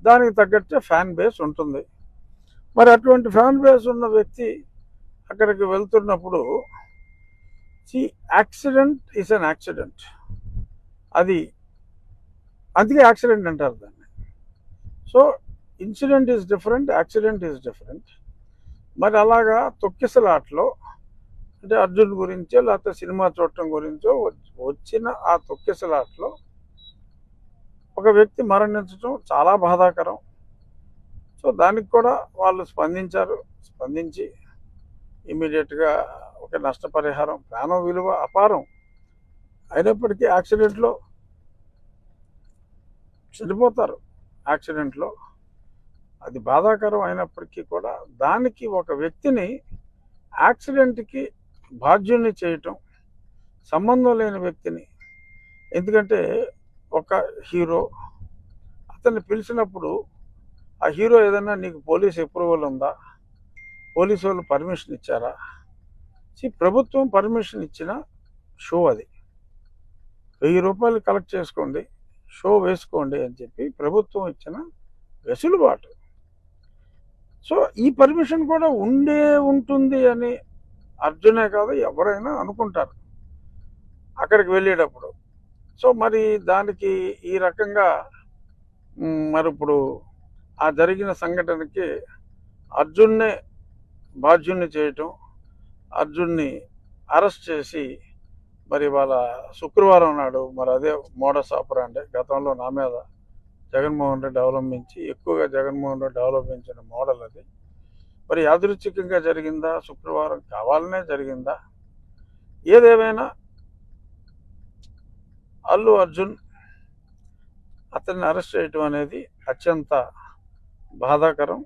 దానికి తగ్గట్టే fan base ఉంటుంది. మరి అటువంటి ఫ్యాన్ బేస్ ఉన్న వ్యక్తి అక్కడికి వెళ్తున్నప్పుడు యాక్సిడెంట్ ఈజ్ అన్ యాక్సిడెంట్. అది అందుకే యాక్సిడెంట్ అంటారు దాన్ని. So incident is different, accident is different. మరి అలాగా తొక్కిసలాట్లో అంటే అర్జున్ గురించో లేకపోతే సినిమా చూడటం గురించో వచ్చిన ఆ తొక్కిసలాట్లో ఒక వ్యక్తి మరణించడం చాలా బాధాకరం. సో దానికి కూడా వాళ్ళు స్పందించి ఇమీడియట్గా ఒక నష్టపరిహారం, ప్రాణం విలువ అపారం అయినప్పటికీ యాక్సిడెంట్లో చనిపోతారు. యాక్సిడెంట్లో అది బాధాకరం అయినప్పటికీ కూడా దానికి ఒక వ్యక్తిని యాక్సిడెంట్కి బాధ్యుని చేయటం, సంబంధం లేని వ్యక్తిని. ఎందుకంటే ఒక హీరో అతన్ని పిలిచినప్పుడు ఆ హీరో ఏదైనా నీకు పోలీస్ అప్రూవల్ ఉందా, పోలీసు వాళ్ళు పర్మిషన్ ఇచ్చారా? ప్రభుత్వం పర్మిషన్ ఇచ్చిన షో అది. 1000 రూపాయలు కలెక్ట్ చేసుకోండి, షో వేసుకోండి అని చెప్పి ప్రభుత్వం ఇచ్చిన వెసులుబాటు. సో ఈ పర్మిషన్ కూడా ఉంటుంది అని అర్జునే కాదు ఎవరైనా అనుకుంటారు అక్కడికి వెళ్ళేటప్పుడు. సో మరి దానికి ఈ రకంగా మరి ఇప్పుడు ఆ జరిగిన సంఘటనకి అర్జున్నే బాధ్యుణ్ణి చేయటం, అర్జున్ని అరెస్ట్ చేసి మరి వాళ్ళ శుక్రవారం నాడు మరి అదే మోడస్ ఆపరాండే గతంలో నా మీద జగన్మోహన్ రెడ్డి ఎక్కువగా జగన్మోహన్ రెడ్డి అవలంబించిన మోడల్ అది. మరి యాదృచ్ఛికంగా జరిగిందా, శుక్రవారం కావాలనే జరిగిందా? ఏదేమైనా అల్లు అర్జున్ అతన్ని అరెస్ట్ చేయటం అనేది అత్యంత బాధాకరం.